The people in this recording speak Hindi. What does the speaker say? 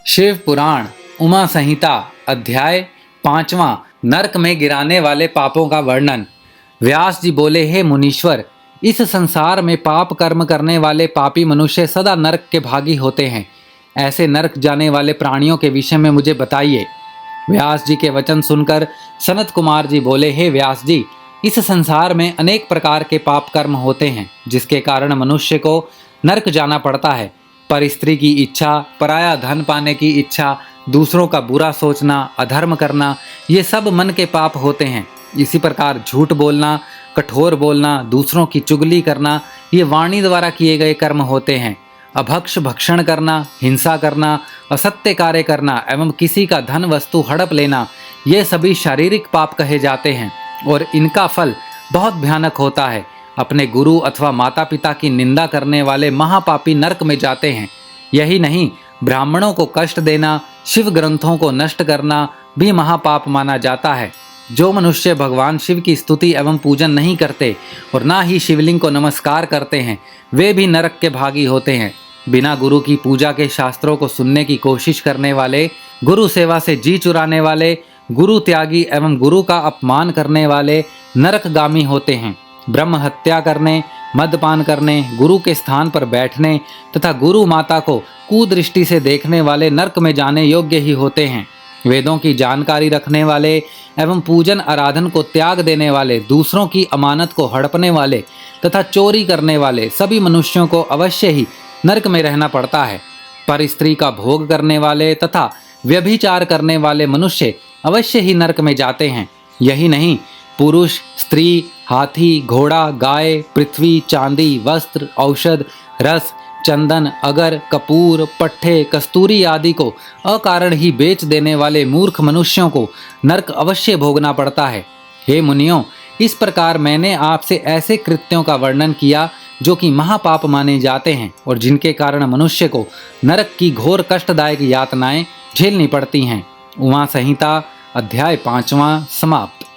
शिव पुराण उमा संहिता अध्याय 5वां नरक में गिराने वाले पापों का वर्णन। व्यास जी बोले, हे मुनीश्वर, इस संसार में पाप कर्म करने वाले पापी मनुष्य सदा नरक के भागी होते हैं। ऐसे नरक जाने वाले प्राणियों के विषय में मुझे बताइए। व्यास जी के वचन सुनकर सनत कुमार जी बोले, हे व्यास जी, इस संसार में अनेक प्रकार के पाप कर्म होते हैं जिसके कारण मनुष्य को नरक जाना पड़ता है। पर स्त्री की इच्छा, पराया धन पाने की इच्छा, दूसरों का बुरा सोचना, अधर्म करना, ये सब मन के पाप होते हैं। इसी प्रकार झूठ बोलना, कठोर बोलना, दूसरों की चुगली करना, ये वाणी द्वारा किए गए कर्म होते हैं। अभक्ष भक्षण करना, हिंसा करना, असत्य कार्य करना एवं किसी का धन वस्तु हड़प लेना, ये सभी शारीरिक पाप कहे जाते हैं और इनका फल बहुत भयानक होता है। अपने गुरु अथवा माता पिता की निंदा करने वाले महापापी नरक में जाते हैं। यही नहीं, ब्राह्मणों को कष्ट देना, शिव ग्रंथों को नष्ट करना भी महापाप माना जाता है। जो मनुष्य भगवान शिव की स्तुति एवं पूजन नहीं करते और ना ही शिवलिंग को नमस्कार करते हैं, वे भी नरक के भागी होते हैं। बिना गुरु की पूजा के शास्त्रों को सुनने की कोशिश करने वाले, गुरु सेवा से जी चुराने वाले, गुरु त्यागी एवं गुरु का अपमान करने वाले नरकगामी होते हैं। ब्रह्म हत्या करने, मद्यपान करने, गुरु के स्थान पर बैठने तथा गुरु माता को कुदृष्टि से देखने वाले नरक में जाने योग्य ही होते हैं। वेदों की जानकारी रखने वाले एवं पूजन आराधन को त्याग देने वाले, दूसरों की अमानत को हड़पने वाले तथा चोरी करने वाले सभी मनुष्यों को अवश्य ही नरक में रहना पड़ता है। पर स्त्री का भोग करने वाले तथा व्यभिचार करने वाले मनुष्य अवश्य ही नरक में जाते हैं। यही नहीं, पुरुष, स्त्री, हाथी, घोड़ा, गाय, पृथ्वी, चांदी, वस्त्र, औषध, रस, चंदन, अगर, कपूर, पट्टे, कस्तूरी आदि को अकारण ही बेच देने वाले मूर्ख मनुष्यों को नरक अवश्य भोगना पड़ता है। हे मुनियों, इस प्रकार मैंने आपसे ऐसे कृत्यों का वर्णन किया जो कि महापाप माने जाते हैं और जिनके कारण मनुष्य को नरक की घोर कष्टदायक यातनाएं झेलनी पड़ती हैं। उमा संहिता अध्याय 5वां समाप्त।